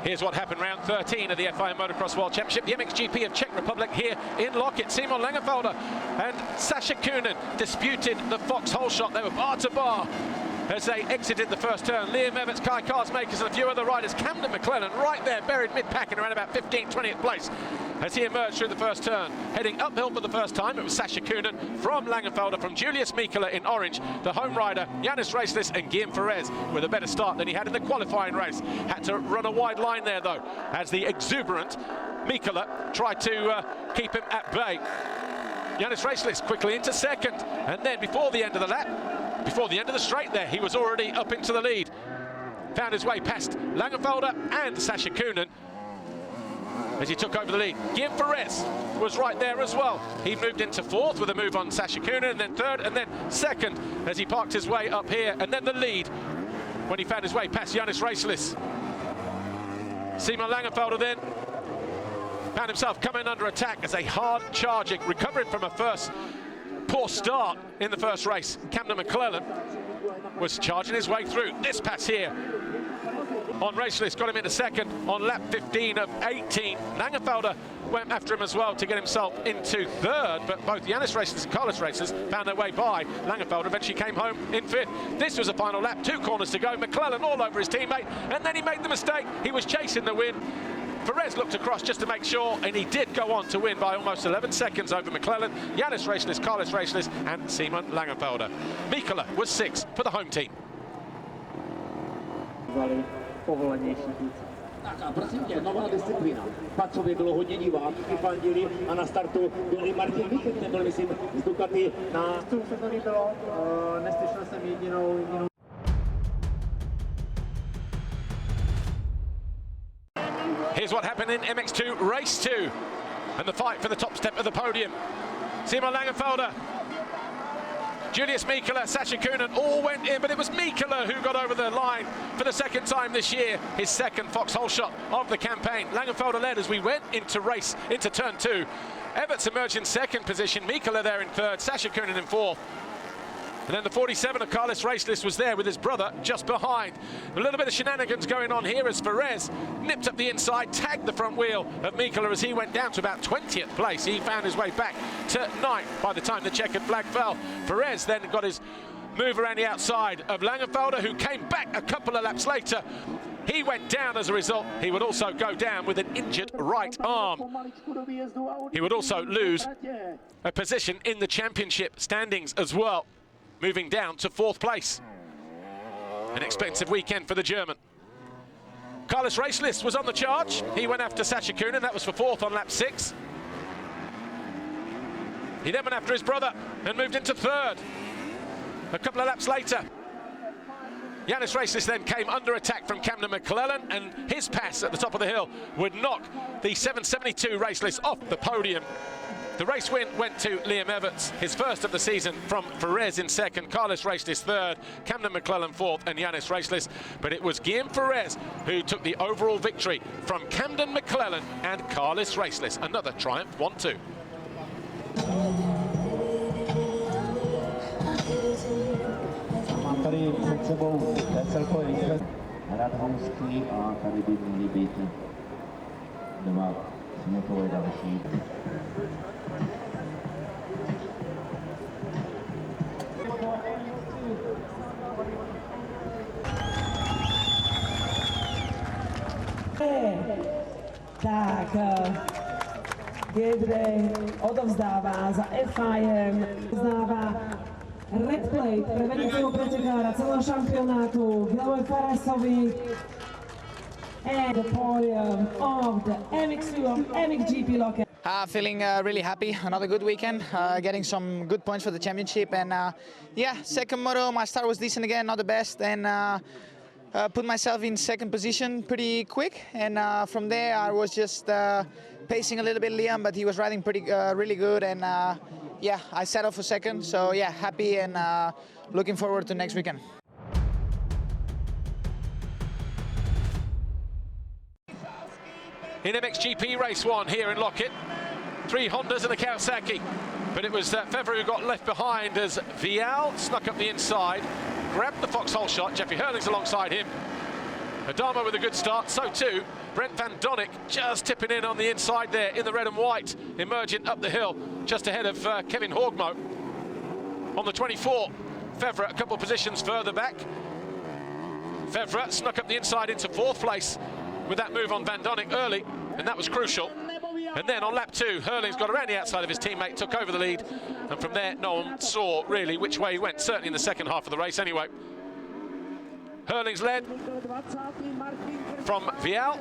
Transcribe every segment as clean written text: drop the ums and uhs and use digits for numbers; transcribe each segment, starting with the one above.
Here's what happened round 13 of the FIM Motocross World Championship. The MXGP of Czech Republic here in Lockett. Simon Langenfelder and Sascha Kunin disputed the Foxhole shot. They were bar to bar as they exited the first turn. Liam Everts, Kai Karsmakers and a few other riders. Camden McClellan right there, buried mid-pack in around about 15th, 20th place as he emerged through the first turn. Heading uphill for the first time, it was Sascha Kunin from Langenfelder, from Julius Mikkola in orange. The home rider, Yanis Racelis and Guillaume Ferrez with a better start than he had in the qualifying race. Had to run a wide line there though, as the exuberant Mikkola tried to keep him at bay. Yanis Racelis quickly into second, and then before the end of the lap, before the end of the straight there, he was already up into the lead. Found his way past Langenfelder and Sascha Kunin as he took over the lead. Guillaume Ferrez was right there as well. He moved into fourth with a move on Sascha Kunin, and then third, and then second as he parked his way up here, and then the lead when he found his way past Yanis Racelis. Simon Langenfelder then found himself coming under attack as a hard charging, recovering from a first poor start in the first race. Camden McClellan was charging his way through. This pass here on Racelis got him into second on lap 15 of 18. Langenfelder went after him as well to get himself into third, but both Yanis Racelis and Carlos Racelis found their way by. Langenfelder eventually came home in fifth. This was a final lap, 2 corners to go. McClellan all over his teammate, and then he made the mistake. He was chasing the win. Perez looked across just to make sure, and he did go on to win by almost 11 seconds over McClellan, Yanis Racelis, Carlos Racelis and Simon Langenfelder. Mikkola was 6th for the home team. Tak a prosím tě, nová disciplína. Pacově bylo hodně diváků, ty fandili a na startu byl i Martin Víkek, nebyl myslím z Ducati na... Co se to líbilo, neslyšel jsem jedinou... Here's what happened in MX2 Race 2 and the fight for the top step of the podium. Simon Langenfelder, Julius Mikkola, Sascha Kunin all went in, but it was Mikkola who got over the line for the second time this year, his second Foxhole shot of the campaign. Langenfelder led as we went into turn 2. Everts emerged in second position, Mikkola there in third, Sascha Kunin in fourth. And then the 47 of Carlos Racelis was there with his brother just behind. A little bit of shenanigans going on here as Ferrez nipped up the inside, tagged the front wheel of Mikkola as he went down to about 20th place. He found his way back to 9th by the time the checkered flag fell. Ferrez then got his move around the outside of Langenfelder, who came back a couple of laps later. He went down as a result. He would also go down with an injured right arm. He would also lose a position in the championship standings as well, moving down to 4th place. An expensive weekend for the German. Carlos Racelis was on the charge. He went after Sascha Kunin. That was for 4th on lap 6. He then went after his brother and moved into 3rd. A couple of laps later, Yanis Racelis then came under attack from Camden McClellan, and his pass at the top of the hill would knock the 772 Racelis off the podium. The race win went to Liam Everts, his first of the season, from Ferrez in second, Carlos Racelis third, Camden McClellan fourth, and Yanis Racelis. But it was Guillaume Ferrez who took the overall victory from Camden McClellan and Carlos Racelis. Another Triumph 1-2. Mám tady před sebou celkový výhled Radhomský a tady by měly být dva světové další. Tak, Gedrej odovzdává za FIM, odovzdává red plate pre vedúceho pretekára celého šampionátu Guillaume Ferrezovi and the podium of the MX2 of MXGP Lockett. Feeling really happy. Another good weekend, getting some good points for the championship, and yeah, second moto, my start was decent again, not the best, and put myself in second position pretty quick, and from there I was just pacing a little bit Liam, but he was riding pretty really good, and yeah, I settled for second, so yeah, happy and looking forward to next weekend. In MXGP Race 1 here in Lockett, 3 Hondas and a Kawasaki, but it was Fevre who got left behind as Vial snuck up the inside, grabbed the Foxhole shot. Jeffrey Hurling's alongside him. Adama with a good start, so too Brent Van Donnick just tipping in on the inside there in the red and white, emerging up the hill just ahead of Kevin Horgmo. On the 24, Fevre a couple of positions further back. Fevre snuck up the inside into 4th place with that move on Van Donnick early, and that was crucial. And then on lap 2, Hurling's got around the outside of his teammate, took over the lead, and from there no one saw really which way he went, certainly in the second half of the race anyway. Hurling's led from Vial.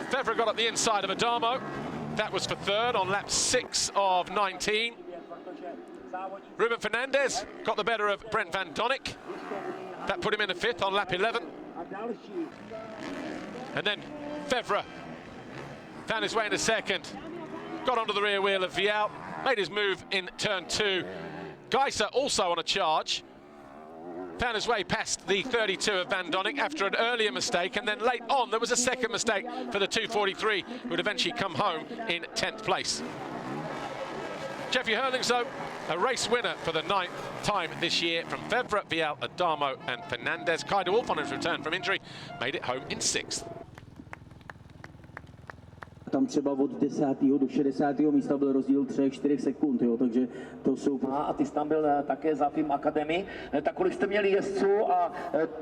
Fevre got up the inside of Adamo. That was for 3rd on lap 6 of 19. Ruben Fernandez got the better of Brent Van Donnick. That put him in the 5th on lap 11. And then Fevre found his way into 2nd, got onto the rear wheel of Vial, made his move in turn 2. Geiser also on a charge, found his way past the 32 of Van Donnick after an earlier mistake, and then late on there was a second mistake for the 243, who would eventually come home in 10th place. Jeffrey Hurlings, though, a race winner for the 9th time this year from Fevre, Vial, Adamo and Fernandez. Kai de Wolf on his return from injury made it home in 6th. Tam třeba od 10. do 60. místa byl rozdíl 3-4 sekund, jo, takže to jsou... A ty jsi tam byl také za Film Academy, tak kolik jste měli jezdců a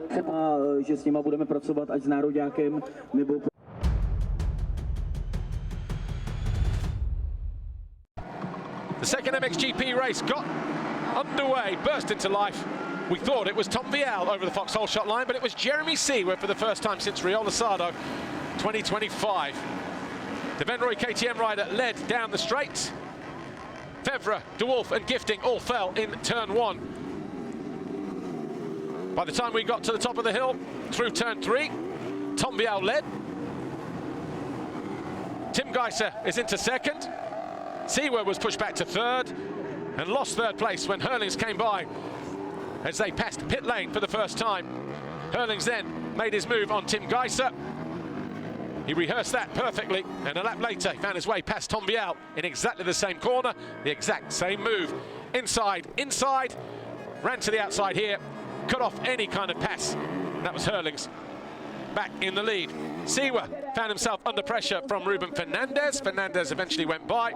třeba... že s nima budeme pracovat ať s nároďákem, nebo... The second MXGP race got underway, burst into life. We thought it was Tom Vial over the Foxhole shot line, but it was Jeremy Seawer for the first time since Rio Lasado 2025. The Venroy KTM rider led down the straight. Fevre, de Wolf and Gifting all fell in turn 1. By the time we got to the top of the hill, through turn 3, Tom Vial led. Tim Geiser is into 2nd. Seawer was pushed back to 3rd and lost 3rd place when Hurlings came by as they passed pit lane for the first time. Hurlings then made his move on Tim Geiser. He rehearsed that perfectly, and a lap later he found his way past Tom Vial in exactly the same corner, the exact same move. Inside, ran to the outside here, cut off any kind of pass. That was Hurlings back in the lead. Seawer found himself under pressure from Ruben Fernandez. Fernandez eventually went by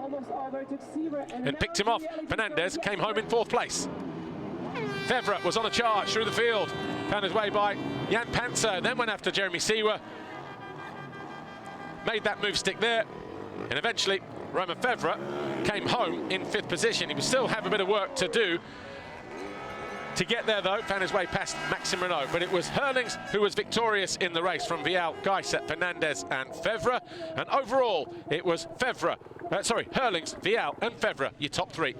and picked him off. Fernandez came home in 4th place. Fevre was on a charge through the field, found his way by Jan Panzer, then went after Jeremy Seawer. Made that move stick there, and eventually Romain Fevre came home in 5th position. He would still have a bit of work to do to get there, though. Found his way past Maxime Renault, but it was Hurlings who was victorious in the race from Vial, Geiser, Fernandez and Fevre, and overall it was Hurlings, Vial and Fevre, your top 3.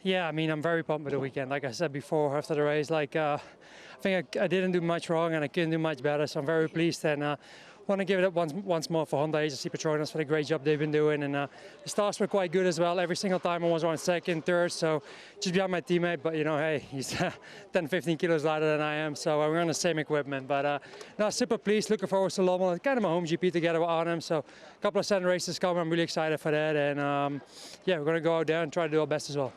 Yeah, I mean, I'm very pumped with the weekend. Like I said before, after the race, I think I didn't do much wrong and I couldn't do much better, so I'm very pleased, and want to give it up once more for Honda Agency Petronas for the great job they've been doing. And the stars were quite good as well. Every single time I was on 2nd, 3rd, so just behind my teammate. But, you know, hey, he's 10, 15 kilos lighter than I am, so we're on the same equipment. But no, super pleased, looking forward to Lommel. It's kind of my home GP together with Arnhem, so a couple of 7 races coming. I'm really excited for that. And yeah, we're going to go out there and try to do our best as well.